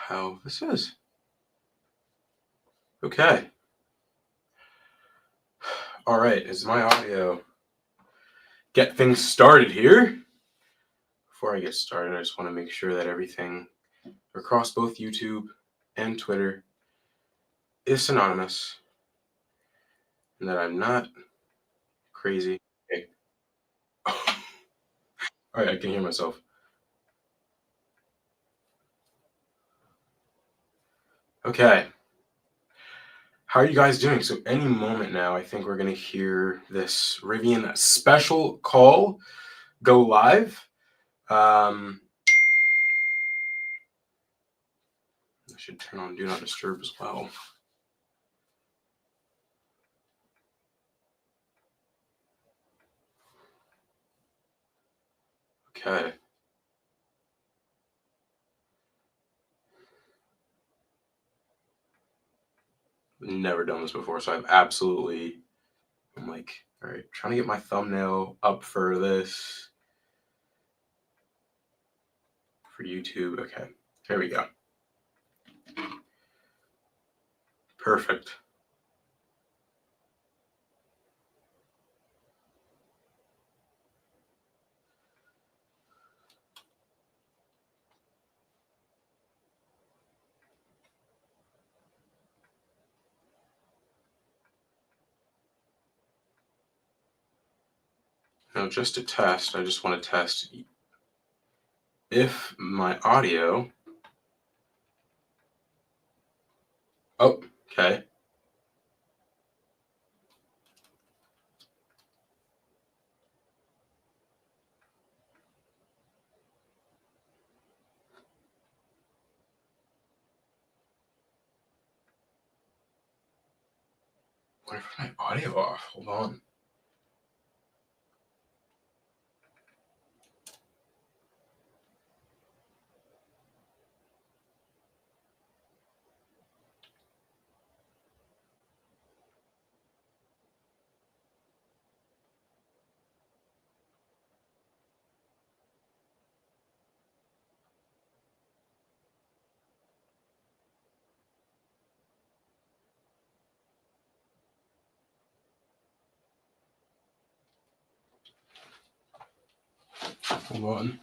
how this is. Okay. All right, is my audio? Get things started here. Before I get started, I just want to make sure that everything across both YouTube and Twitter is synonymous and that I'm not crazy. Okay. All right, I can hear myself. Okay. How are you guys doing? So any moment now, I think we're going to hear this Rivian special call go live. I should turn on Do Not Disturb as well. Okay. Never done this before, so I'm like, all right, trying to get my thumbnail up for this for YouTube. Okay, there we go. Perfect. Now, just to test, I just want to test if my audio. Oh, okay. What if my audio off? Hold on. Hold on.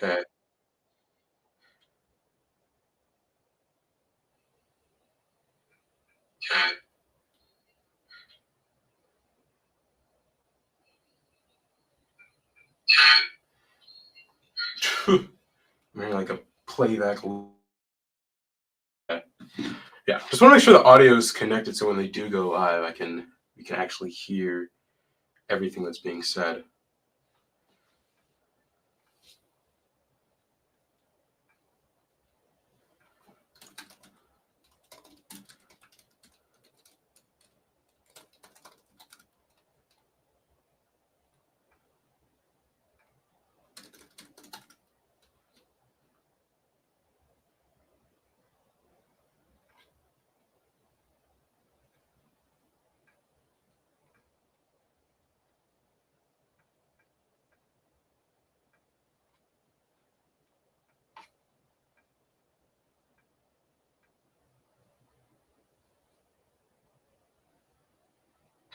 Okay. I'm hearing like a playback. Yeah, just want to make sure the audio is connected so when they do go live, we can actually hear everything that's being said.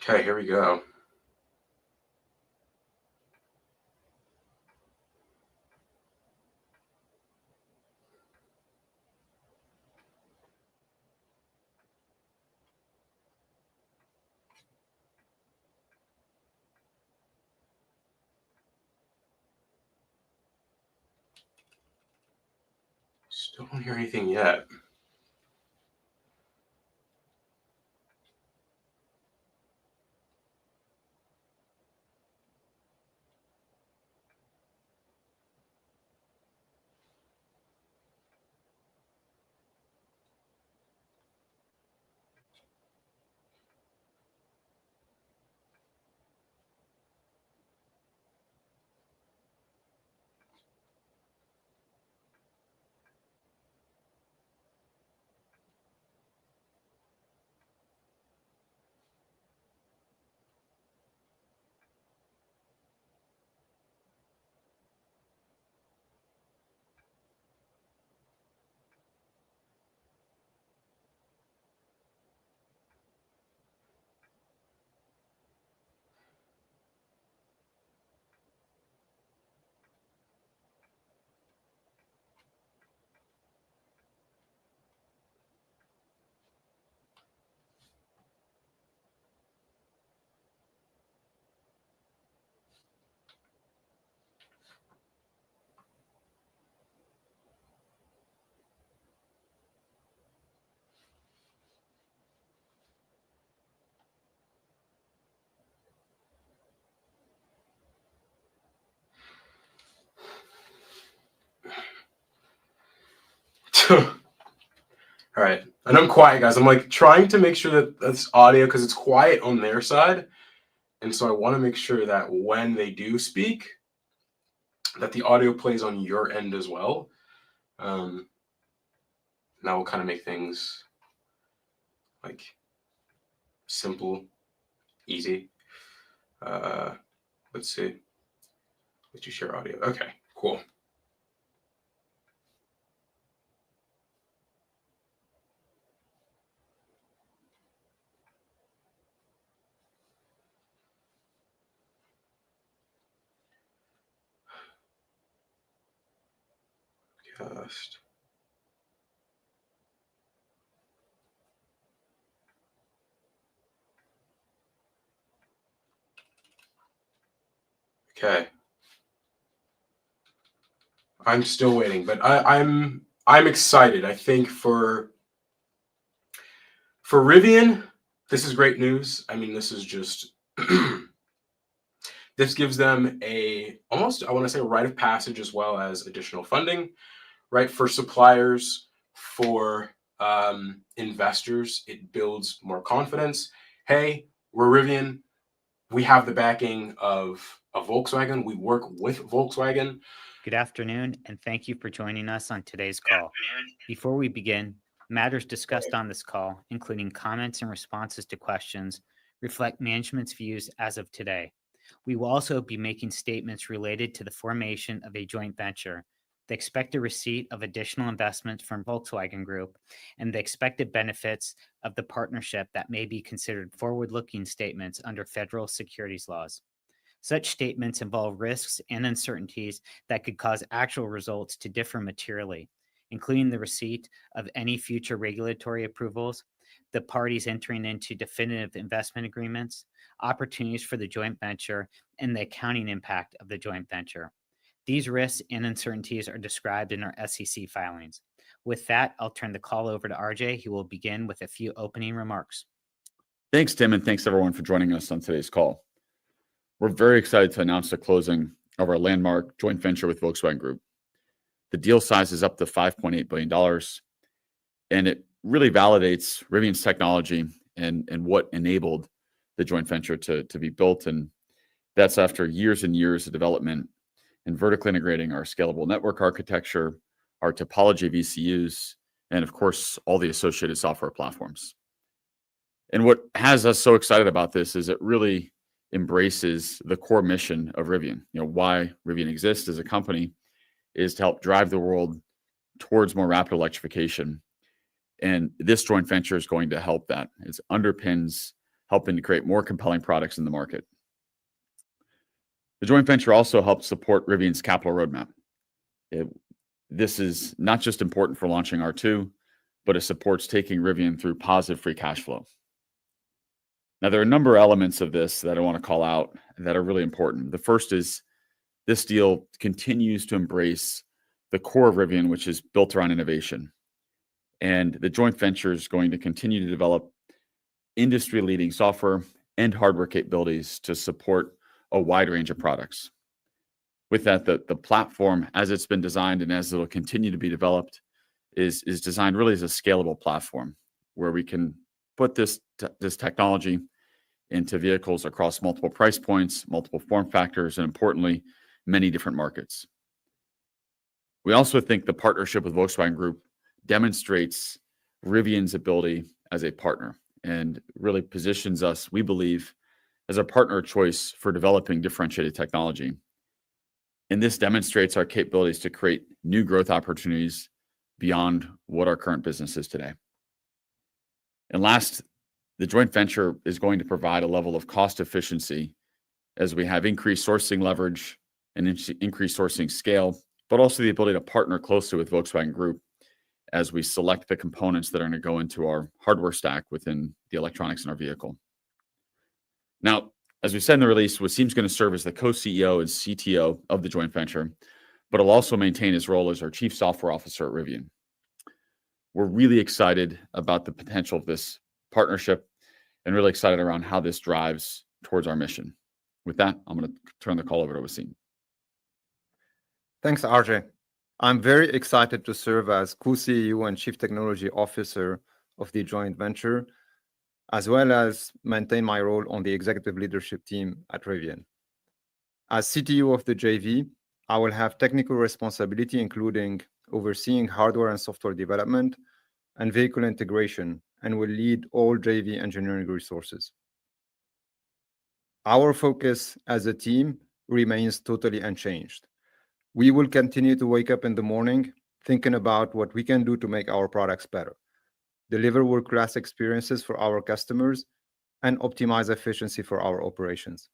Okay, here we go. Still don't hear anything yet. All right, and I'm quiet, guys. I'm like trying to make sure that that's audio because it's quiet on their side, and so I want to make sure that when they do speak, that the audio plays on your end as well. Um, that will kind of make things like simple, easy. Uh, let's see. Let you share audio. Okay, cool. Cast. Okay. I'm still waiting, but I'm excited. I think for Rivian, this is great news. I mean, this is just this gives them a almost I want to say a rite of passage as well as additional funding, right? For suppliers, for investors, it builds more confidence. Hey, we're Rivian. We have the backing of Volkswagen. We work with Volkswagen. Good afternoon, and thank you for joining us on today's call. Before we begin, matters discussed on this call, including comments and responses to questions, reflect management's views as of today. We will also be making statements related to the formation of a joint venture, the expected receipt of additional investments from Volkswagen Group, and the expected benefits of the partnership that may be considered forward-looking statements under federal securities laws. Such statements involve risks and uncertainties that could cause actual results to differ materially, including the receipt of any future regulatory approvals, the parties entering into definitive investment agreements, opportunities for the joint venture, and the accounting impact of the joint venture. These risks and uncertainties are described in our SEC filings. With that, I'll turn the call over to RJ, who will begin with a few opening remarks. Thanks, Tim, and thanks everyone for joining us on today's call. We're very excited to announce the closing of our landmark joint venture with Volkswagen Group. The deal size is up to $5.8 billion, and it really validates Rivian's technology and what enabled the joint venture to be built. And that's after years and years of development and vertically integrating our scalable network architecture, our topology of ECUs, and of course, all the associated software platforms. And what has us so excited about this is it really embraces the core mission of Rivian. Why Rivian exists as a company is to help drive the world towards more rapid electrification. And this joint venture is going to help that. It underpins helping to create more compelling products in the market. The joint venture also helps support Rivian's capital roadmap. This is not just important for launching R2, but it supports taking Rivian through positive free cash flow. Now, there are a number of elements of this that I want to call out that are really important. The first is this deal continues to embrace the core of Rivian, which is built around innovation. And the joint venture is going to continue to develop industry-leading software and hardware capabilities to support a wide range of products. With that, the platform, as it's been designed and as it'll continue to be developed, is designed really as a scalable platform where we can put this technology into vehicles across multiple price points, multiple form factors, and importantly, many different markets. We also think the partnership with Volkswagen Group demonstrates Rivian's ability as a partner and really positions us, we believe, as a partner of choice for developing differentiated technology. And this demonstrates our capabilities to create new growth opportunities beyond what our current business is today. And last, the joint venture is going to provide a level of cost efficiency as we have increased sourcing leverage and increased sourcing scale, but also the ability to partner closely with Volkswagen Group as we select the components that are going to go into our hardware stack within the electronics in our vehicle. Now, as we said in the release, Wasim's going to serve as the co-CEO and CTO of the joint venture, but he'll also maintain his role as our chief software officer at Rivian. We're really excited about the potential of this partnership and really excited around how this drives towards our mission. With that, I'm going to turn the call over to Wasim. Thanks, RJ. I'm very excited to serve as co-CEO and Chief Technology Officer of the joint venture, as well as maintain my role on the executive leadership team at Rivian. As CTO of the JV, I will have technical responsibility, including overseeing hardware and software development and vehicle integration, and will lead all JV engineering resources. Our focus as a team remains totally unchanged. We will continue to wake up in the morning thinking about what we can do to make our products better, deliver world-class experiences for our customers, and optimize efficiency for our operations.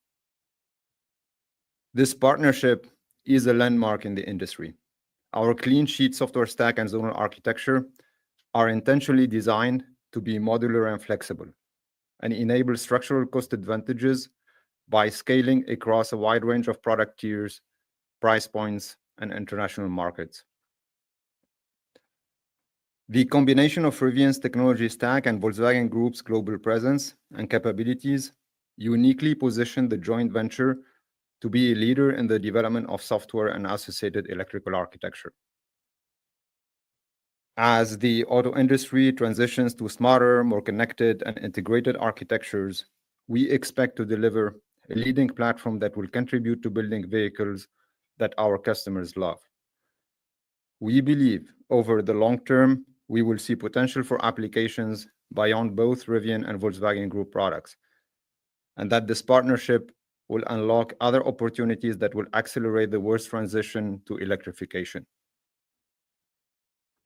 This partnership is a landmark in the industry. Our clean sheet software stack and zonal architecture are intentionally designed to be modular and flexible and enable structural cost advantages by scaling across a wide range of product tiers, price points, and international markets. The combination of Rivian's technology stack and Volkswagen Group's global presence and capabilities uniquely position the joint venture to be a leader in the development of software and associated electrical architecture. As the auto industry transitions to smarter, more connected, and integrated architectures, we expect to deliver a leading platform that will contribute to building vehicles that our customers love. We believe over the long term, we will see potential for applications beyond both Rivian and Volkswagen Group products, and that this partnership will unlock other opportunities that will accelerate the world's transition to electrification.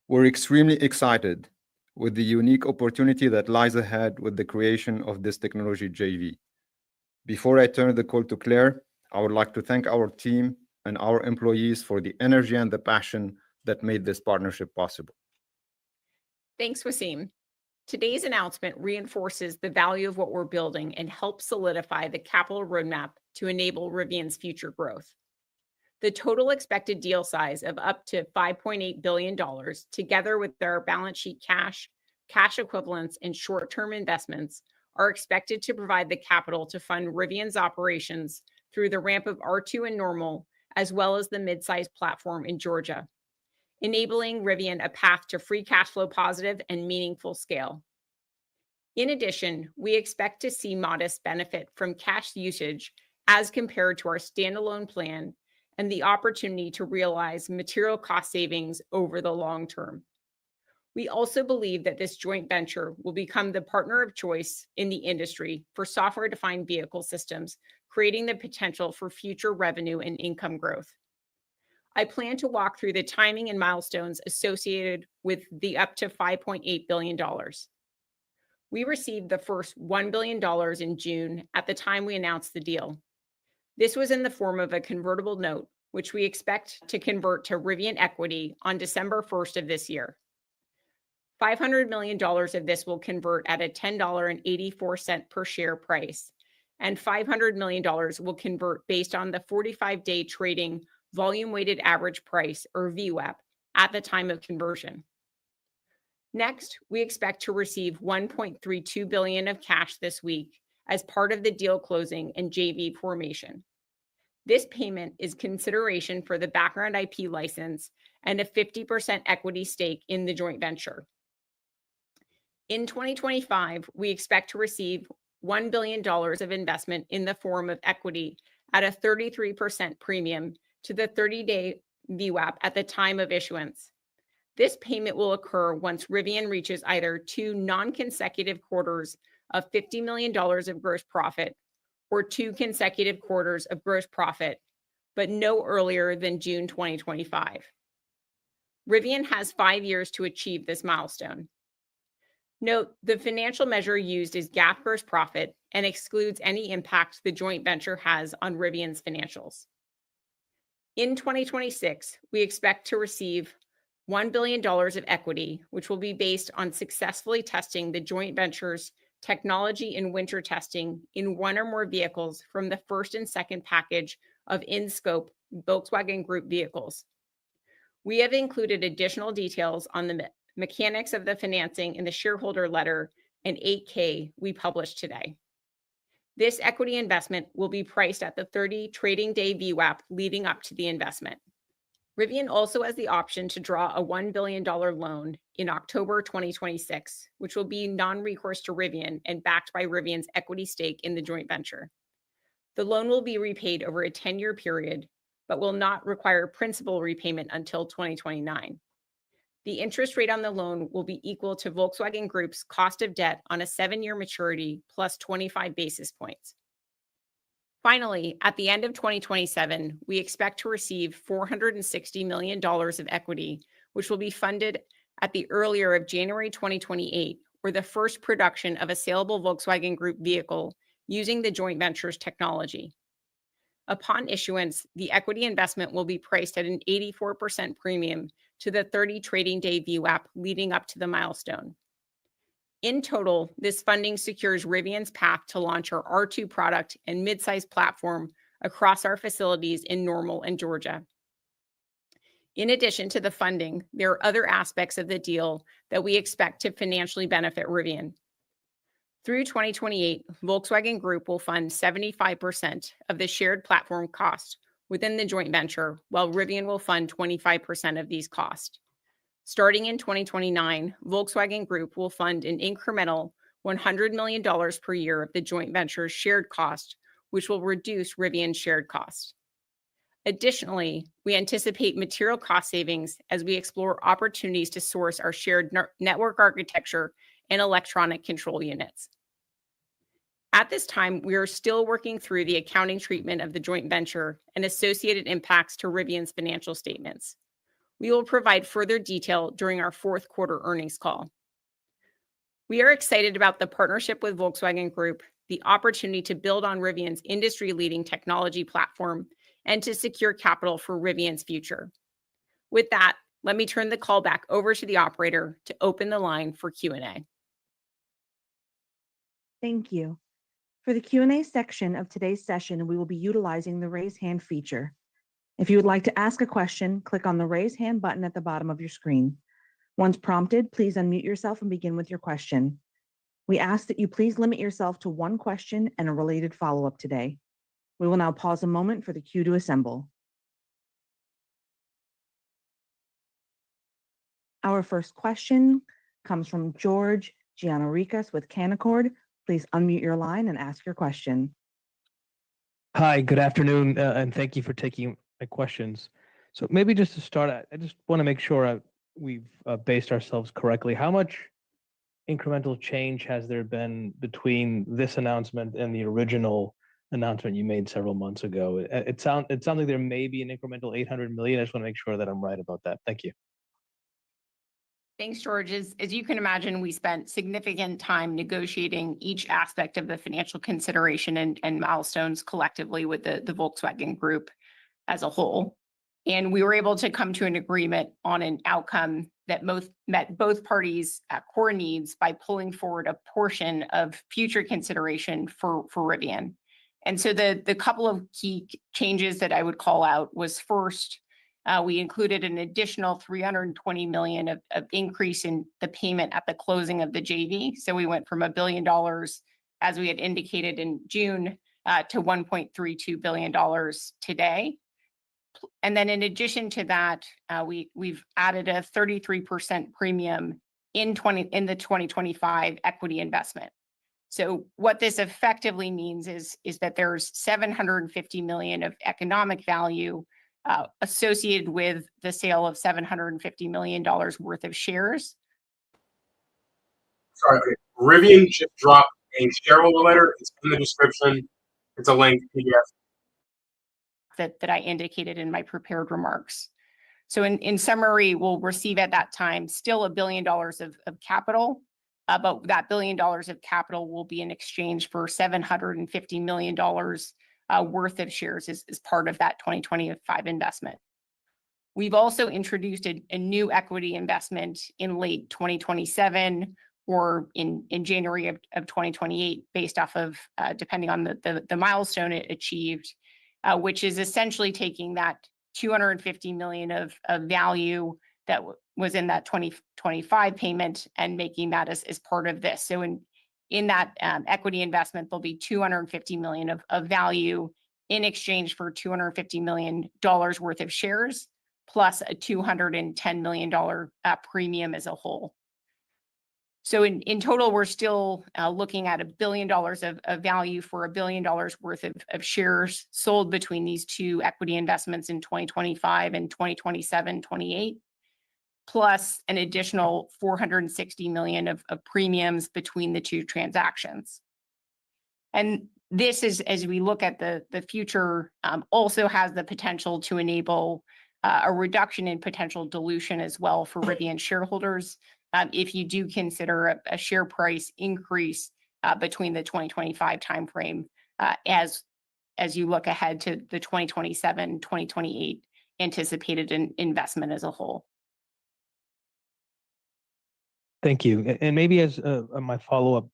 We're extremely excited with the unique opportunity that lies ahead with the creation of this technology JV. Before I turn the call to Claire, I would like to thank our team and our employees for the energy and the passion that made this partnership possible. Thanks, Wasim. Today's announcement reinforces the value of what we're building and helps solidify the capital roadmap to enable Rivian's future growth. The total expected deal size of up to $5.8 billion, together with their balance sheet cash equivalents, and short-term investments, are expected to provide the capital to fund Rivian's operations through the ramp of R2 and Normal, as well as the midsize platform in Georgia, enabling Rivian a path to free cash flow positive and meaningful scale. In addition, we expect to see modest benefit from cash usage as compared to our standalone plan and the opportunity to realize material cost savings over the long term. We also believe that this joint venture will become the partner of choice in the industry for software-defined vehicle systems, creating the potential for future revenue and income growth. I plan to walk through the timing and milestones associated with the up to $5.8 billion. We received the first $1 billion in June at the time we announced the deal. This was in the form of a convertible note, which we expect to convert to Rivian equity on December 1st of this year. $500 million of this will convert at a $10.84 per share price, and $500 million will convert based on the 45-day trading volume-weighted average price, or VWAP, at the time of conversion. Next, we expect to receive $1.32 billion of cash this week as part of the deal closing and JV formation. This payment is consideration for the background IP license and a 50% equity stake in the joint venture. In 2025, we expect to receive $1 billion of investment in the form of equity at a 33% premium to the 30-day VWAP at the time of issuance. This payment will occur once Rivian reaches either 2 non-consecutive quarters of $50 million of gross profit or 2 consecutive quarters of gross profit, but no earlier than June 2025. Rivian has 5 years to achieve this milestone. Note, the financial measure used is GAAP gross profit and excludes any impact the joint venture has on Rivian's financials. In 2026, we expect to receive $1 billion of equity, which will be based on successfully testing the joint venture's technology in winter testing in 1 or more vehicles from the first and second package of in-scope Volkswagen Group vehicles. We have included additional details on the mechanics of the financing in the shareholder letter and 8K we published today. This equity investment will be priced at the 30 trading day VWAP leading up to the investment. Rivian also has the option to draw a $1 billion loan in October 2026, which will be non-recourse to Rivian and backed by Rivian's equity stake in the joint venture. The loan will be repaid over a 10-year period, but will not require principal repayment until 2029. The interest rate on the loan will be equal to Volkswagen Group's cost of debt on a 7-year maturity plus 25 basis points. Finally, at the end of 2027, we expect to receive $460 million of equity, which will be funded at the earlier of January 2028, or the first production of a saleable Volkswagen Group vehicle using the joint venture's technology. Upon issuance, the equity investment will be priced at an 84% premium to the 30 trading day VWAP leading up to the milestone. In total, this funding secures Rivian's path to launch our R2 product and midsize platform across our facilities in Normal and Georgia. In addition to the funding, there are other aspects of the deal that we expect to financially benefit Rivian. Through 2028, Volkswagen Group will fund 75% of the shared platform cost within the joint venture, while Rivian will fund 25% of these costs. Starting in 2029, Volkswagen Group will fund an incremental $100 million per year of the joint venture's shared cost, which will reduce Rivian's shared costs. Additionally, we anticipate material cost savings as we explore opportunities to source our shared network architecture and electronic control units. At this time, we are still working through the accounting treatment of the joint venture and associated impacts to Rivian's financial statements. We will provide further detail during our Q4 earnings call. We are excited about the partnership with Volkswagen Group the opportunity to build on Rivian's industry-leading technology platform and to secure capital for Rivian's future. With that, let me turn the call back over to the operator to open the line for Q&A. Thank you. For the Q&A section of today's session, we will be utilizing the raise hand feature. If you would like to ask a question, click on the raise hand button at the bottom of your screen. Once prompted, please unmute yourself and begin with your question. We ask that you please limit yourself to one question and a related follow-up today. We will now pause a moment for the queue to assemble. Our first question comes from George Gianarikas with Canaccord. Please unmute your line and ask your question. Hi, good afternoon, and thank you for taking my questions. So maybe just to start, I just want to make sure we've based ourselves correctly. How much incremental change has there been between this announcement and the original announcement you made several months ago? It sounds like there may be an incremental $800 million. I just want to make sure that I'm right about that. Thank you. Thanks, George. As you can imagine, we spent significant time negotiating each aspect of the financial consideration and milestones collectively with the Volkswagen Group as a whole. And we were able to come to an agreement on an outcome that met both parties' core needs by pulling forward a portion of future consideration for Rivian. And so the couple of key changes that I would call out was first, we included an additional $320 million of increase in the payment at the closing of the JV. So we went from $1 billion, as we had indicated in June, to $1.32 billion today. And then in addition to that, we've added a 33% premium in the 2025 equity investment. So what this effectively means is that there's $750 million of economic value associated with the sale of $750 million worth of shares. Sorry, Rivian just dropped a shareholder letter. It's in the description. It's a link PDF. That I indicated in my prepared remarks. So in summary, we'll receive at that time still $1 billion of capital, but that $1 billion of capital will be in exchange for $750 million worth of shares as part of that 2025 investment. We've also introduced a new equity investment in late 2027 or in January of 2028, based off of, depending on the milestone it achieved, which is essentially taking that $250 million of value that was in that 2025 payment and making that as part of this. So in that equity investment, there'll be $250 million of value in exchange for $250 million worth of shares, plus a $210 million premium as a whole. So in total, we're still looking at $1 billion of value for $1 billion worth of shares sold between these two equity investments in 2025 and 2027, 28, plus an additional $460 million of premiums between the two transactions. And this is, as we look at the future, also has the potential to enable a reduction in potential dilution as well for Rivian shareholders, if you do consider a share price increase between the 2025 timeframe as you look ahead to the 2027, 2028 anticipated investment as a whole. Thank you. And maybe as my follow-up,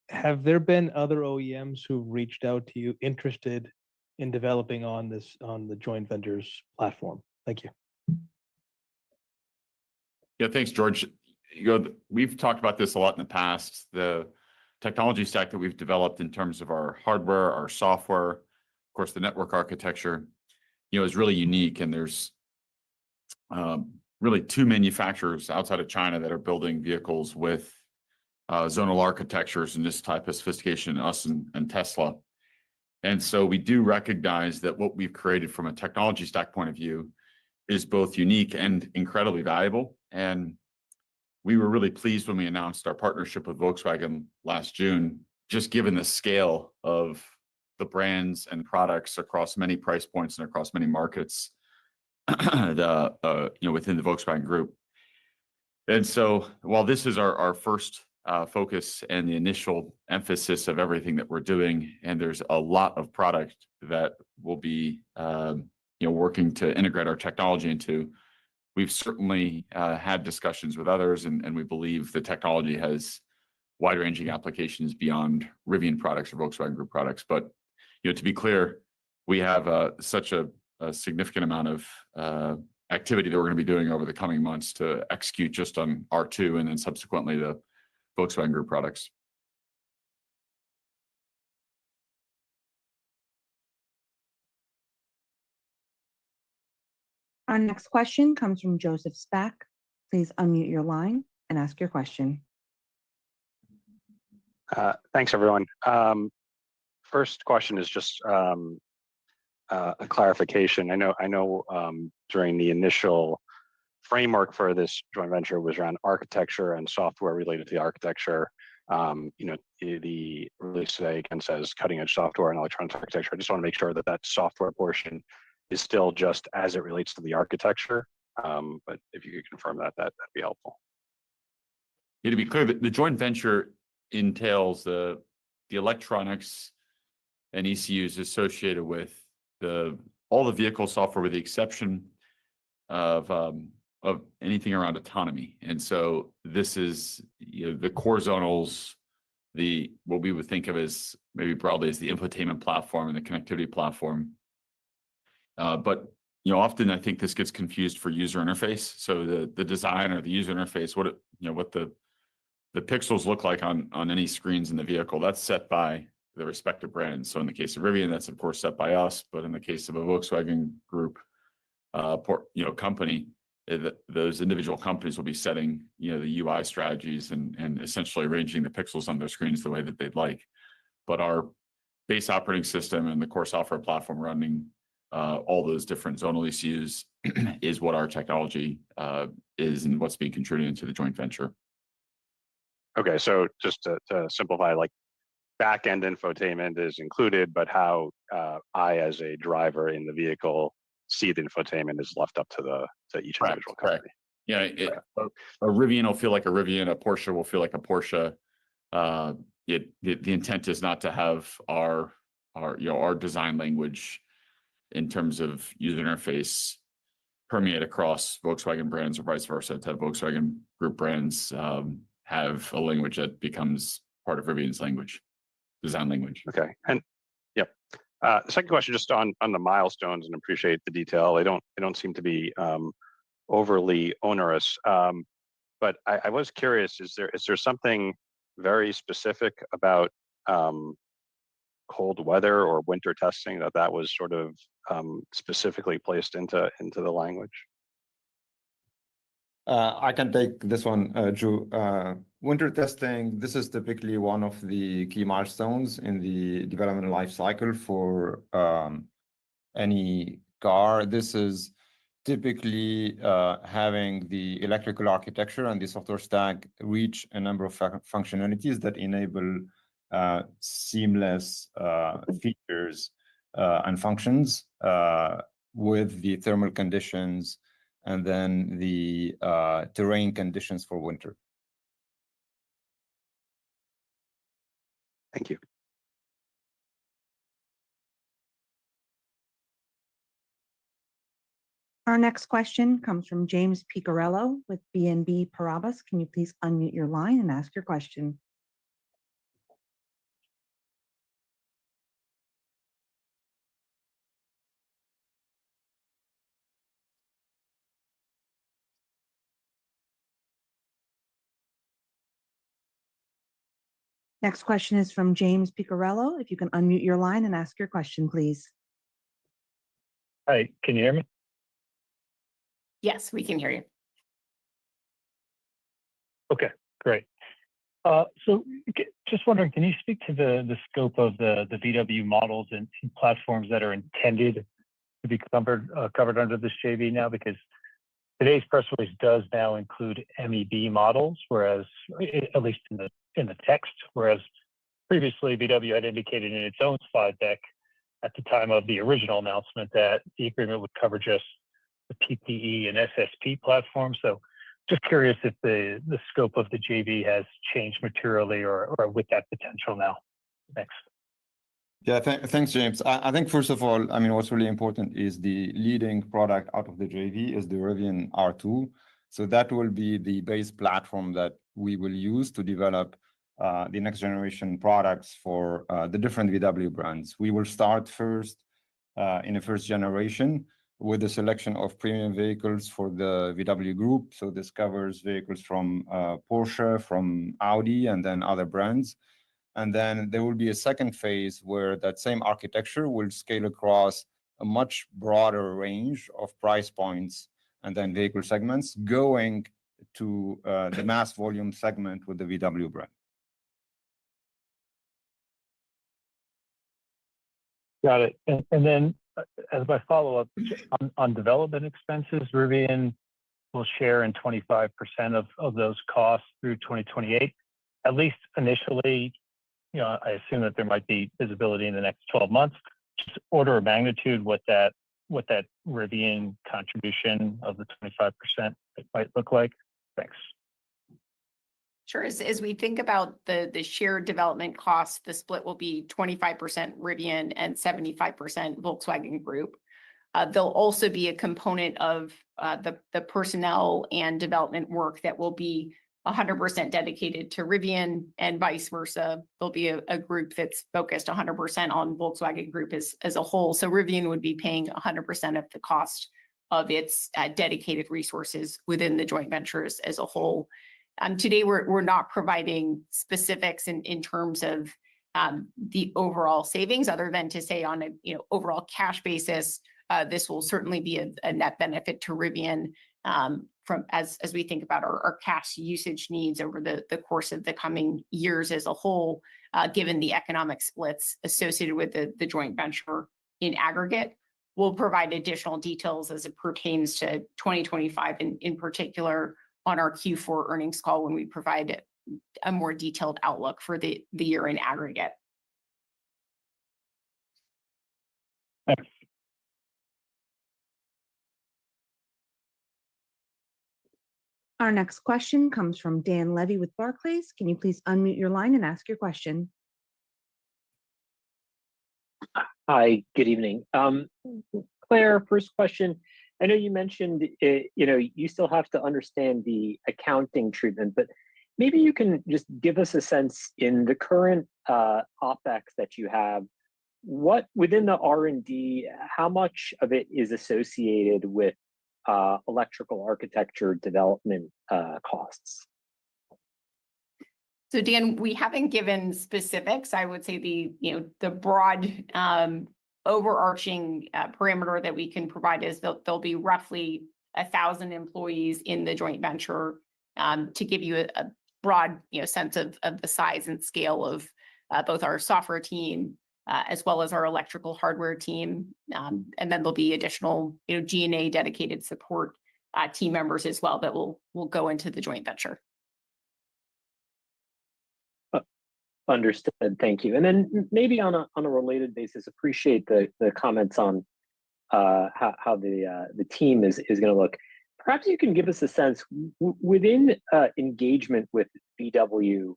have there been other OEMs who've reached out to you interested in developing on the joint ventures platform? Thank you. Yeah, thanks, George. We've talked about this a lot in the past. The technology stack that we've developed in terms of our hardware, our software, of course, the network architecture, is really unique. And there's really two manufacturers outside of China that are building vehicles with zonal architectures and this type of sophistication, us and Tesla. And so we do recognize that what we've created from a technology stack point of view is both unique and incredibly valuable. And we were really pleased when we announced our partnership with Volkswagen last June, just given the scale of the brands and products across many price points and across many markets within the Volkswagen Group. And so while this is our first focus and the initial emphasis of everything that we're doing. And there's a lot of product that we'll be working to integrate our technology into. We've certainly had discussions with others, and we believe the technology has wide-ranging applications beyond Rivian products or Volkswagen Group products. But to be clear, we have such a significant amount of activity that we're going to be doing over the coming months to execute just on R2 and then subsequently the Volkswagen Group products. Our next question comes from Joseph Spack. Please unmute your line and ask your question. Thanks, everyone. First question is just a clarification. I know during the initial framework for this joint venture was around architecture and software related to the architecture. The release today again says cutting edge software and electronic architecture. I just want to make sure that that software portion is still just as it relates to the architecture. But if you could confirm that, that'd be helpful. Yeah, to be clear, the joint venture entails the electronics and ECUs associated with all the vehicle software, with the exception of anything around autonomy. And so this is the core zonals, what we would think of as maybe broadly as the infotainment platform and the connectivity platform. But often I think this gets confused for user interface. So the design or the user interface, what the pixels look like on any screens in the vehicle, that's set by the respective brands. So in the case of Rivian, that's of course set by us. But in the case of a Volkswagen Group company, those individual companies will be setting the UI strategies and essentially arranging the pixels on their screens the way that they'd like. But our base operating system and the core software platform running all those different zonal ECUs is what our technology is and what's being contributed into the joint venture. Okay, so just to simplify, like back-end infotainment is included, but how I, as a driver in the vehicle, see the infotainment is left up to each individual company. Yeah, a Rivian will feel like a Rivian, a Porsche will feel like a Porsche. The intent is not to have our design language in terms of user interface permeate across Volkswagen brands or vice versa, to have Volkswagen Group brands have a language that becomes part of Rivian's language, design language. Okay, and yep. Second question, just on the milestones, and appreciate the detail. They don't seem to be overly onerous, but I was curious: is there something very specific about cold weather or winter testing that was sort of specifically placed into the language? I can take this one, Drew. Winter testing, this is typically one of the key milestones in the development life cycle for any car. This is typically having the electrical architecture and the software stack reach a number of functionalities that enable seamless features and functions with the thermal conditions and then the terrain conditions for winter. Thank you. Our next question comes from James Piccirillo with BNP Paribas. Can you please unmute your line and ask your question? Next question is from James Piccirillo. If you can unmute your line and ask your question, please. Hi, can you hear me? Yes, we can hear you. Okay, great. So just wondering, can you speak to the scope of the VW models and platforms that are intended to be covered under this JV now? Because today's press release does now include MEB models, whereas at least in the text, whereas previously VW had indicated in its own slide deck at the time of the original announcement that the agreement would cover just the PPE and SSP platforms. So just curious if the scope of the JV has changed materially or with that potential now. Thanks. Yeah, thanks, James. I think first of all, I mean, what's really important is the leading product out of the JV is the Rivian R2. So that will be the base platform that we will use to develop the next generation products for the different VW brands. We will start first in the first generation with a selection of premium vehicles for the VW group. So this covers vehicles from Porsche, from Audi, and then other brands. And then there will be a second phase where that same architecture will scale across a much broader range of price points and then vehicle segments, going to the mass volume segment with the VW brand. Got it. And then as my follow-up on development expenses, Rivian will share in 25% of those costs through 2028, at least initially. You know, I assume that there might be visibility in the next 12 months. Just order of magnitude, what that Rivian contribution of the 25% might look like. Thanks. Sure. As we think about the shared development costs, the split will be 25% Rivian and 75% Volkswagen Group. There'll also be a component of the personnel and development work that will be 100% dedicated to Rivian and vice versa. There'll be a group that's focused 100% on Volkswagen Group as a whole. So Rivian would be paying 100% of the cost of its dedicated resources within the joint ventures as a whole. Today, we're not providing specifics in terms of the overall savings, other than to say on a overall cash basis, this will certainly be a net benefit to Rivian from as we think about our cash usage needs over the course of the coming years as a whole, given the economic splits associated with the joint venture in aggregate. We'll provide additional details as it pertains to 2025 in particular on our Q4 earnings call when we provide a more detailed outlook for the year in aggregate. Thanks. Our next question comes from Dan Levy with Barclays. Can you please unmute your line and ask your question? Hi, good evening. Claire, first question. I know you mentioned, you still have to understand the accounting treatment, but maybe you can just give us a sense in the current OpEx that you have, what within the R&D, how much of it is associated with electrical architecture development costs? So Dan, we haven't given specifics. I would say the broad overarching parameter that we can provide is there'll be roughly 1,000 employees in the joint venture, to give you a broad sense of the size and scale of both our software team as well as our electrical hardware team, and then there'll be additional G&A dedicated support team members as well that will go into the joint venture. Understood. Thank you. And then maybe on a related basis, appreciate the comments on how the team is going to look. Perhaps you can give us a sense within engagement with VW.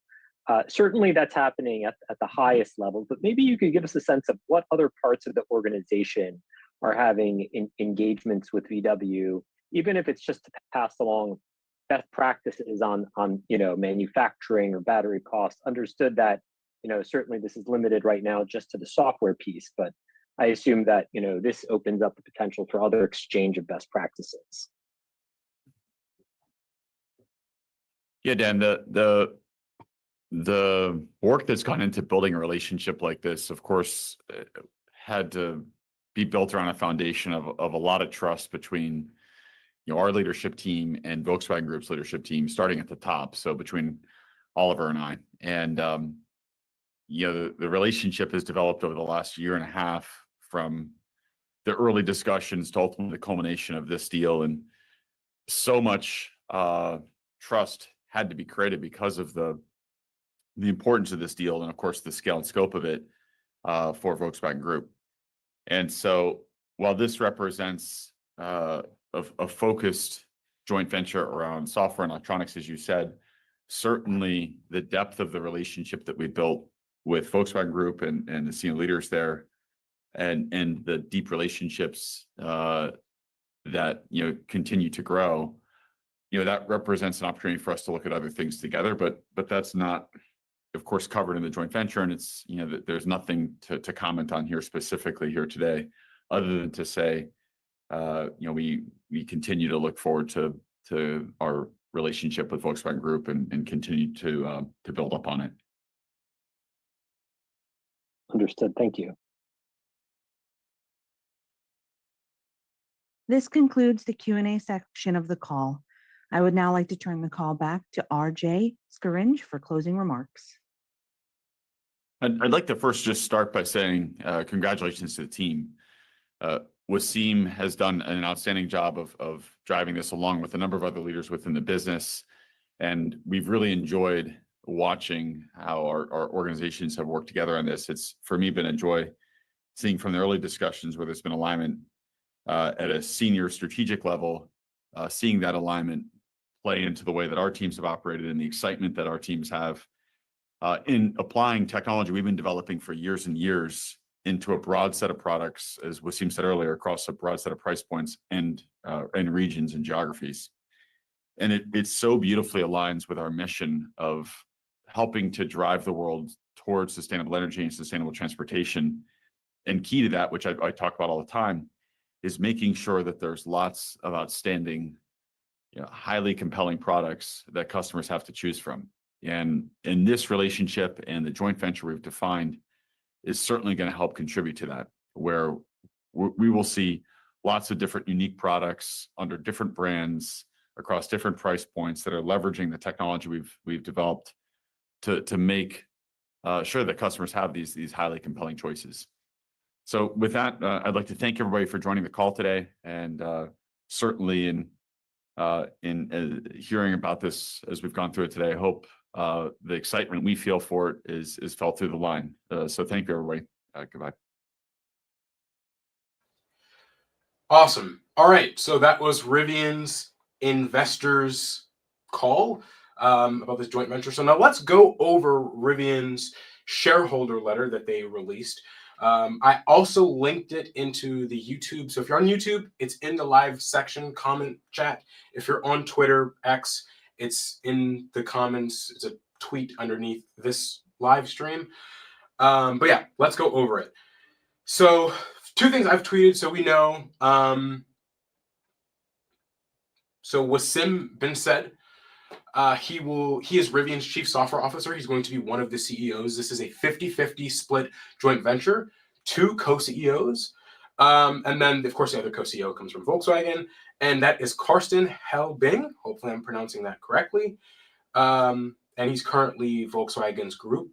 Certainly that's happening at the highest level, but maybe you could give us a sense of what other parts of the organization are having engagements with VW, even if it's just to pass along best practices on manufacturing or battery costs. Understood that certainly this is limited right now just to the software piece, but I assume that this opens up the potential for other exchange of best practices. Yeah, Dan, the work that's gone into building a relationship like this, of course, had to be built around a foundation of a lot of trust between our leadership team and Volkswagen Group's leadership team, starting at the top. So between Oliver and I, and the relationship has developed over the last year and a half, from the early discussions to ultimately the culmination of this deal, and so much trust had to be created because of the importance of this deal, and of course the scale and scope of it for Volkswagen Group. And so while this represents a focused joint venture around software and electronics, as you said. Certainly the depth of the relationship that we built with Volkswagen Group and the senior leaders there, and the deep relationships that continue to grow, that represents an opportunity for us to look at other things together. But that's not, of course, covered in the joint venture, and it's there's nothing to comment on here specifically here today, other than to say we continue to look forward to our relationship with Volkswagen Group and continue to build up on it. Understood. Thank you. This concludes the Q&A section of the call. I would now like to turn the call back to RJ Scaringe for closing remarks. I'd like to first just start by saying congratulations to the team. Wasim has done an outstanding job of driving this along with a number of other leaders within the business. And we've really enjoyed watching how our organizations have worked together on this. It's, for me, been a joy seeing from the early discussions where there's been alignment at a senior strategic level, seeing that alignment play into the way that our teams have operated and the excitement that our teams have in applying technology we've been developing for years and years into a broad set of products, as Wasim said earlier, across a broad set of price points and regions and geographies. And it so beautifully aligns with our mission of helping to drive the world towards sustainable energy and sustainable transportation. And key to that, which I talk about all the time, is making sure that there's lots of outstanding, highly compelling products that customers have to choose from. And in this relationship and the joint venture we've defined is certainly going to help contribute to that, where we will see lots of different unique products under different brands across different price points that are leveraging the technology we've developed to make sure that customers have these highly compelling choices. So with that, I'd like to thank everybody for joining the call today, and certainly in hearing about this as we've gone through it today, I hope the excitement we feel for it is felt through the line. So thank you, everybody. Goodbye. Awesome. All right. So that was Rivian's investors call about this joint venture. So now let's go over Rivian's shareholder letter that they released. I also linked it into the YouTube. So if you're on YouTube, it's in the live section, comment chat. If you're on Twitter, X, it's in the comments. It's a tweet underneath this live stream. But yeah, let's go over it. So two things I've tweeted so we know. So Wasim bin said, he is Rivian's chief software officer. He's going to be one of the CEOs. This is a 50-50 split joint venture, 2 co-CEOs. And then, of course, the other co-CEO comes from Volkswagen, and that is Karsten Helbing. Hopefully I'm pronouncing that correctly. And he's currently Volkswagen's group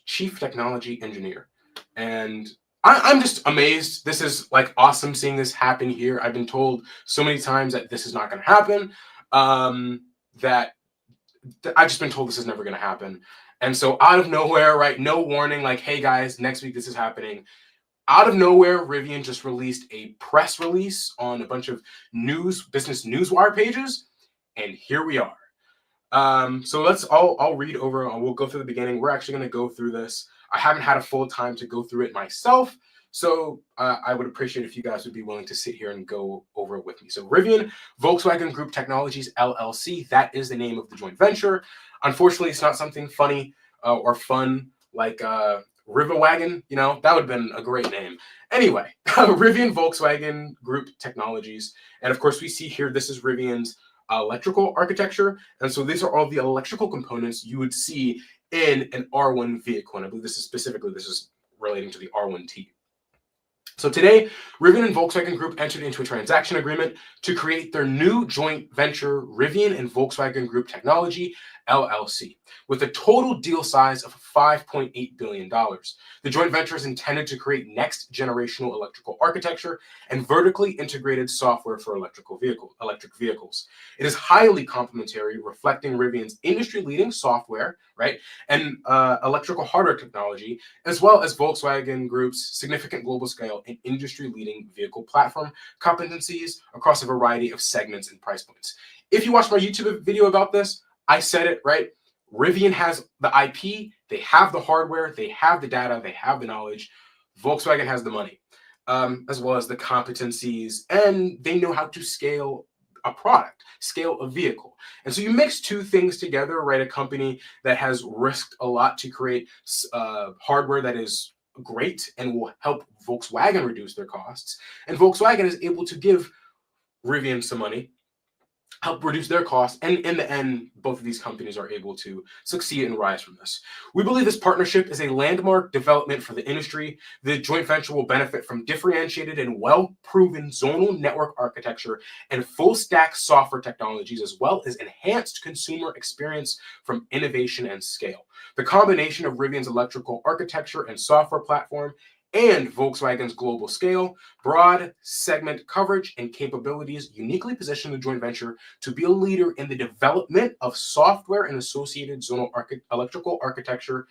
chief technology engineer. And I'm just amazed. This is like awesome seeing this happen here. I've been told so many times that this is not going to happen. That I've just been told this is never going to happen. And so out of nowhere, right, no warning, like, hey guys, next week this is happening. Out of nowhere, Rivian just released a press release on a bunch of business newswire pages, and here we are. So I'll read over, and we'll go through the beginning. We're actually going to go through this. I haven't had a full time to go through it myself, so I would appreciate if you guys would be willing to sit here and go over it with me. So Rivian Volkswagen Group Technologies, LLC, that is the name of the joint venture. Unfortunately, it's not something funny or fun like Rivian, that would have been a great name. Anyway, Rivian Volkswagen Group Technologies. And of course, we see here, this is Rivian's electrical architecture. And so these are all the electrical components you would see in an R1 vehicle. And I believe this is relating to the R1T. So today, Rivian and Volkswagen Group entered into a transaction agreement to create their new joint venture, Rivian and Volkswagen Group Technology, LLC, with a total deal size of $5.8 billion. The joint venture is intended to create next generational electrical architecture and vertically integrated software for electric vehicles. It is highly complementary, reflecting Rivian's industry-leading software, right, and electrical hardware technology, as well as Volkswagen Group's significant global scale and industry-leading vehicle platform competencies across a variety of segments and price points. If you watched my YouTube video about this, I said it, right? Rivian has the IP, they have the hardware, they have the data, they have the knowledge. Volkswagen has the money, as well as the competencies, and they know how to scale a product, scale a vehicle. And so you mix two things together, right? A company that has risked a lot to create hardware that is great and will help Volkswagen reduce their costs, and Volkswagen is able to give Rivian some money, help reduce their costs, and in the end, both of these companies are able to succeed and rise from this. We believe this partnership is a landmark development for the industry. The joint venture will benefit from differentiated and well-proven zonal network architecture and full-stack software technologies, as well as enhanced consumer experience from innovation and scale. The combination of Rivian's electrical architecture and software platform and Volkswagen's global scale, broad segment coverage, and capabilities uniquely position the joint venture to be a leader in the development of software and associated zonal electrical architecture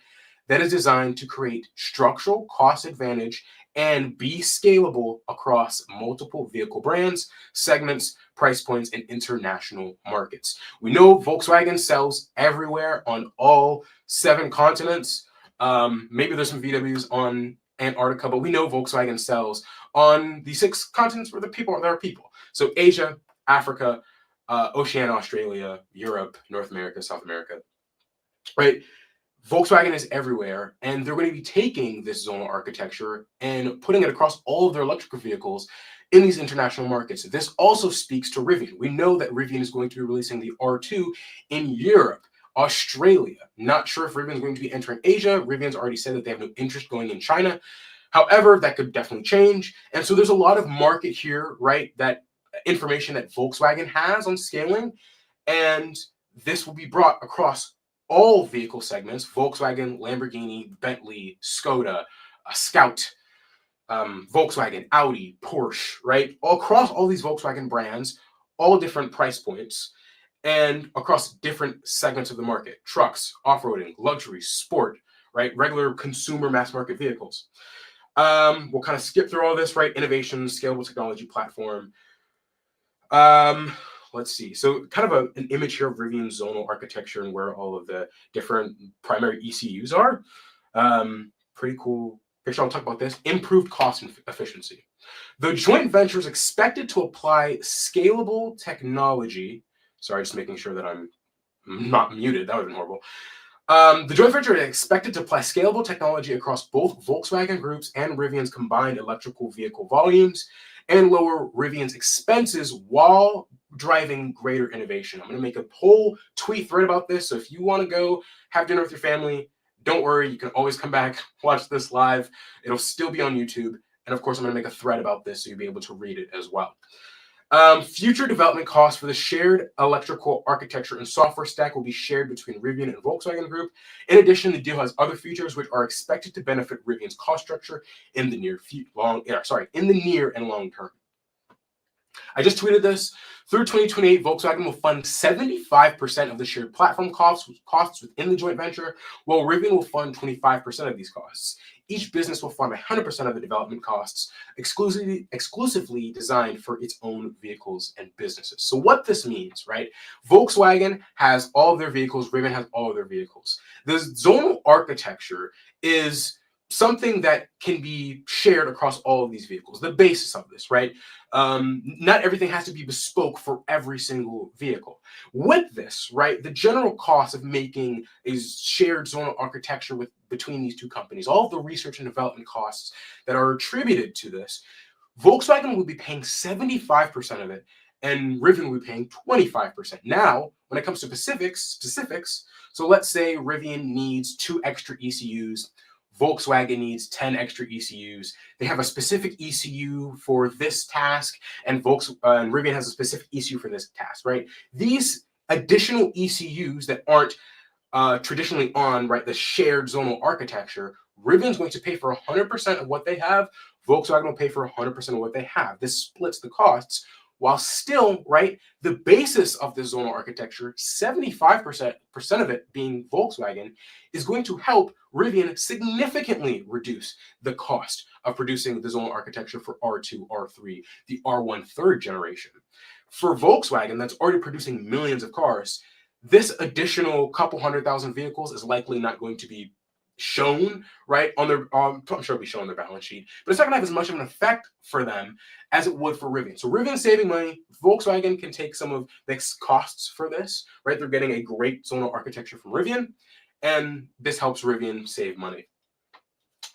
that is designed to create structural cost advantage and be scalable across multiple vehicle brands, segments, price points, and international markets. We know Volkswagen sells everywhere on all 7 continents. Maybe there's some VWs on Antarctica, but we know Volkswagen sells on the 6 continents where there are people. So Asia, Africa, Oceania, Australia, Europe, North America, South America, right? Volkswagen is everywhere, and they're going to be taking this zonal architecture and putting it across all of their electric vehicles in these international markets. This also speaks to Rivian. We know that Rivian is going to be releasing the R2 in Europe, Australia. Not sure if Rivian is going to be entering Asia. Rivian's already said that they have no interest going in China. However, that could definitely change. And so there's a lot of market here, right? That information that Volkswagen has on scaling. And this will be brought across all vehicle segments: Volkswagen, Lamborghini, Bentley, Skoda, Scout, Volkswagen, Audi, Porsche, right? All across all these Volkswagen brands, all different price points, and across different segments of the market: trucks, off-roading, luxury, sport, right? Regular consumer mass market vehicles. We'll kind of skip through all this, right? Innovation, scalable technology platform. Let's see. So kind of an image here of Rivian's zonal architecture and where all of the different primary ECUs are. Pretty cool picture. I'll talk about this. Improved cost and efficiency. The joint venture is expected to apply scalable technology. Sorry, just making sure that I'm not muted. That would have been horrible. The joint venture is expected to apply scalable technology across both Volkswagen Group's and Rivian's combined electrical vehicle volumes and lower Rivian's expenses while driving greater innovation. I'm going to make a whole tweet thread about this. So if you want to go have dinner with your family, don't worry. You can always come back, watch this live. It'll still be on YouTube. And of course, I'm going to make a thread about this so you'll be able to read it as well. Future development costs for the shared electrical architecture and software stack will be shared between Rivian and Volkswagen Group. In addition, the deal has other features which are expected to benefit Rivian's cost structure in the near and long term. I just tweeted this. Through 2028, Volkswagen will fund 75% of the shared platform costs within the joint venture, while Rivian will fund 25% of these costs. Each business will fund 100% of the development costs, exclusively designed for its own vehicles and businesses. So what this means, right? Volkswagen has all of their vehicles, Rivian has all of their vehicles. The zonal architecture is something that can be shared across all of these vehicles, the basis of this, right? Not everything has to be bespoke for every single vehicle. With this, right, the general cost of making a shared zonal architecture between these two companies, all of the research and development costs that are attributed to this, Volkswagen will be paying 75% of it, and Rivian will be paying 25%. Now, when it comes to specifics, so let's say Rivian needs 2 extra ECUs, Volkswagen needs 10 extra ECUs. They have a specific ECU for this task, and Rivian has a specific ECU for this task, right? These additional ECUs that aren't traditionally on, right, the shared zonal architecture, Rivian's going to pay for 100% of what they have. Volkswagen will pay for 100% of what they have. This splits the costs, while still, right, the basis of the zonal architecture, 75% of it being Volkswagen, is going to help Rivian significantly reduce the cost of producing the zonal architecture for R2, R3, the R1 third generation. For Volkswagen, that's already producing millions of cars, this additional couple 100,000 vehicles is likely not going to be shown, right, on their, I'm sure it'll be shown on their balance sheet, but it's not going to have as much of an effect for them as it would for Rivian. So Rivian's saving money. Volkswagen can take some of the costs for this, right? They're getting a great zonal architecture from Rivian, and this helps Rivian save money.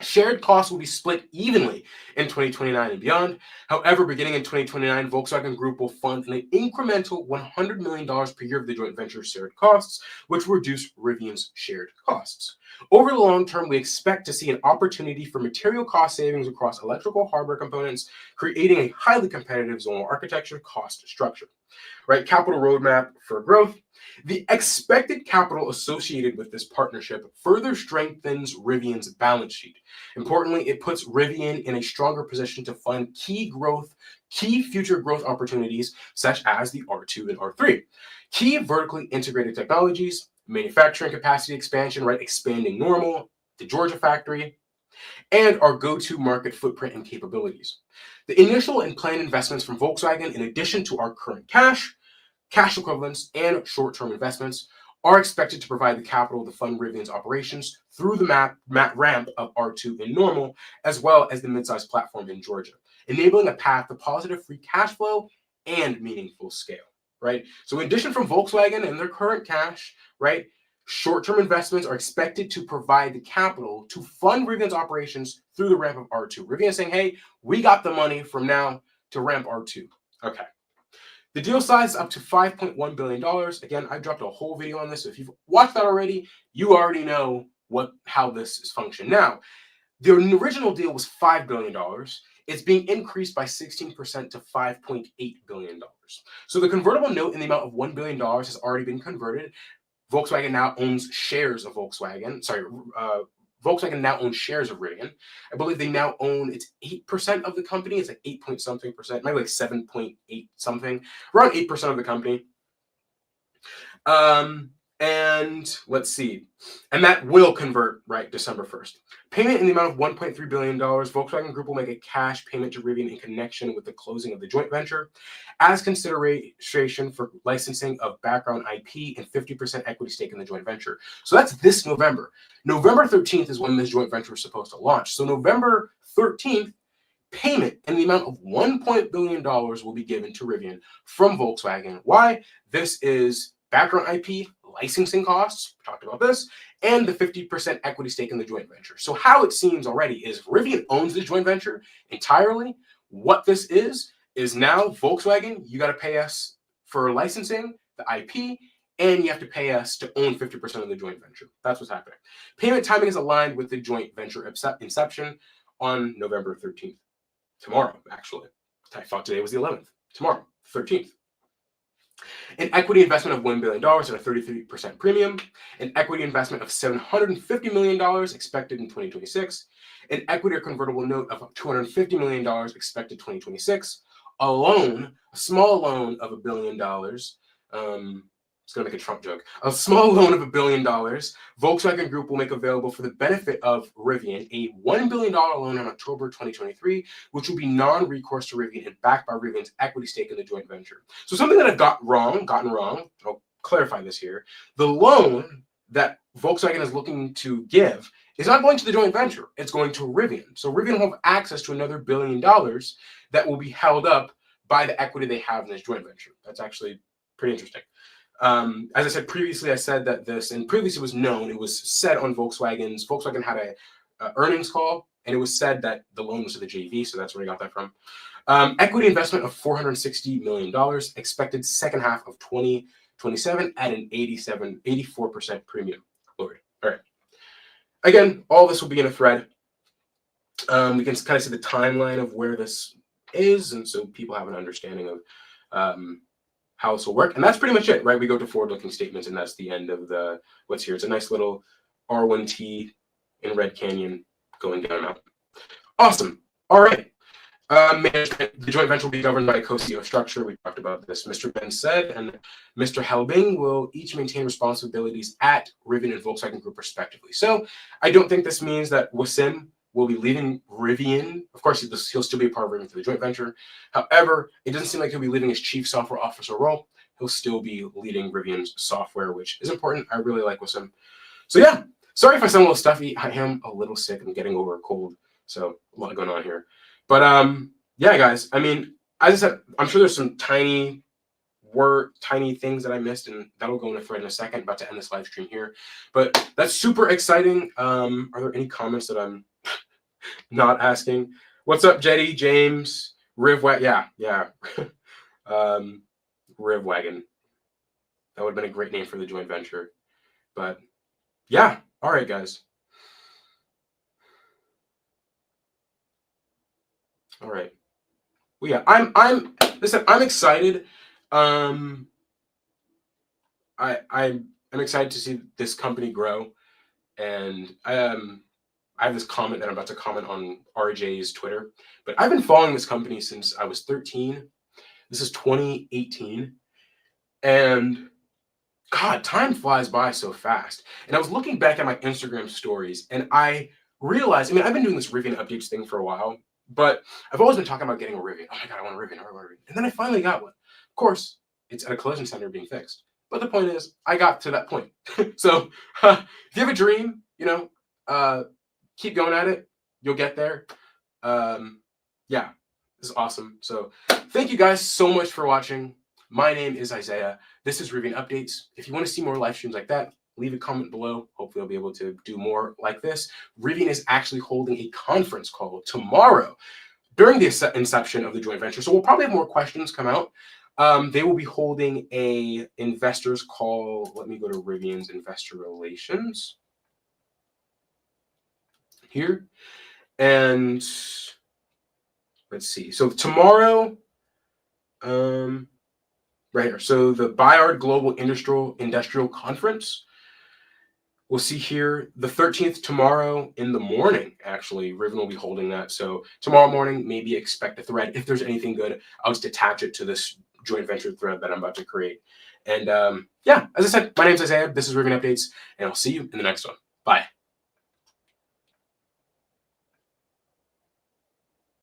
Shared costs will be split evenly in 2029 and beyond. However, beginning in 2029, Volkswagen Group will fund an incremental $100 million per year of the joint venture shared costs, which will reduce Rivian's shared costs. Over the long term, we expect to see an opportunity for material cost savings across electrical hardware components, creating a highly competitive zonal architecture cost structure. Right, capital roadmap for growth. The expected capital associated with this partnership further strengthens Rivian's balance sheet. Importantly, it puts Rivian in a stronger position to fund key future growth opportunities, such as the R2 and R3. Key vertically integrated technologies, manufacturing capacity expansion, right, expanding Normal, the Georgia factory, and our go-to market footprint and capabilities. The initial and planned investments from Volkswagen, in addition to our current cash equivalents, and short-term investments, are expected to provide the capital to fund Rivian's operations through the ramp of R2 in Normal, as well as the midsize platform in Georgia, enabling a path to positive free cash flow and meaningful scale, right? So in addition from Volkswagen and their current cash, right, short-term investments are expected to provide the capital to fund Rivian's operations through the ramp of R2. Rivian is saying, hey, we got the money from now to ramp R2. Okay. The deal size is up to $5.1 billion. Again, I dropped a whole video on this. So if you've watched that already, you already know how this is functioning. Now, the original deal was $5 billion. It's being increased by 16% to $5.8 billion. So the convertible note in the amount of $1 billion has already been converted. Volkswagen now owns shares of Volkswagen. Volkswagen now owns shares of Rivian. I believe they now own, it's 8% of the company. It's like 8 point something percent, maybe like 7.8 something, around 8% of the company. And let's see. And that will convert, right, December 1st. Payment in the amount of $1.3 billion. Volkswagen Group will make a cash payment to Rivian in connection with the closing of the joint venture as consideration for licensing of background IP and 50% equity stake in the joint venture. So that's this November. November 13th is when this joint venture is supposed to launch. So November 13th, payment in the amount of $1 billion will be given to Rivian from Volkswagen. Why? This is background IP, licensing costs, we talked about this, and the 50% equity stake in the joint venture. So how it seems already is Rivian owns the joint venture entirely. What this is now Volkswagen, you got to pay us for licensing, the IP, and you have to pay us to own 50% of the joint venture. That's what's happening. Payment timing is aligned with the joint venture inception on November 13th. Tomorrow, actually. I thought today was the 11th. Tomorrow, 13th. An equity investment of $1 billion at a 33% premium. An equity investment of $750 million expected in 2026. An equity or convertible note of $250 million expected 2026. A loan, a small loan of $1 billion. It's going to make a Trump joke. A small loan of $1 billion. Volkswagen Group will make available for the benefit of Rivian a $1 billion loan in October 2023, which will be non-recourse to Rivian and backed by Rivian's equity stake in the joint venture. So something that I've gotten wrong, I'll clarify this here. The loan that Volkswagen is looking to give is not going to the joint venture. It's going to Rivian. So Rivian will have access to another $1 billion that will be held up by the equity they have in this joint venture. That's actually pretty interesting. As I said previously, I said that this, and previously it was known, it was said on Volkswagen had a earnings call, and it was said that the loan was to the JV, so that's where I got that from. Equity investment of $460 million, expected second half of 2027 at an 84% premium. Lord. All right. Again, all this will be in a thread. We can kind of see the timeline of where this is, and so people have an understanding of how this will work. And that's pretty much it, right? We go to forward-looking statements, and that's the end of the what's here. It's a nice little R1T in Red Canyon going down out. Awesome. All right. Management, the joint venture will be governed by a co-CEO structure. We talked about this. Mr. Ben said and Mr. Helbing will each maintain responsibilities at Rivian and Volkswagen Group respectively. So I don't think this means that Wasim will be leaving Rivian. Of course, he'll still be a part of Rivian through the joint venture. However, it doesn't seem like he'll be leaving his chief software officer role. He'll still be leading Rivian's software, which is important. I really like Wasim. So yeah, sorry if I sound a little stuffy. I am a little sick. I'm getting over a cold. So a lot going on here. But yeah, guys, I mean, as I said, I'm sure there's some tiny things that I missed, and that'll go in a thread in a second. About to end this live stream here. But that's super exciting. Are there any comments that I'm not asking? What's up, Jetty, James, Rivwagon? Yeah. Rivwagon. That would have been a great name for the joint venture. But yeah, all right, guys. All right. Well, yeah, I'm excited. I'm excited to see this company grow, and I have this comment that I'm about to comment on RJ's Twitter. But I've been following this company since I was 13. This is 2018, and God, time flies by so fast. And I was looking back at my Instagram stories, and I realized, I mean, I've been doing this Rivian updates thing for a while. But I've always been talking about getting a Rivian. Oh my God, I want a Rivian. And then I finally got one. Of course, it's at a collision center being fixed. But the point is, I got to that point. So if you have a dream, keep going at it. You'll get there. Yeah, this is awesome. So thank you guys so much for watching. My name is Isaiah. This is Rivian Updates. If you want to see more live streams like that, leave a comment below. Hopefully I'll be able to do more like this. Rivian is actually holding a conference call tomorrow during the inception of the joint venture. So we'll probably have more questions come out. They will be holding a investors call. Let me go to Rivian's investor relations here. And let's see. So tomorrow, right here. So the Bayard Global Industrial Conference. We'll see here the 13th tomorrow in the morning. Actually, Rivian will be holding that. So tomorrow morning, maybe expect a thread. If there's anything good, I'll just attach it to this joint venture thread that I'm about to create. And yeah, as I said, my name's Isaiah. This is Rivian Updates, and I'll see you in the next one. Bye.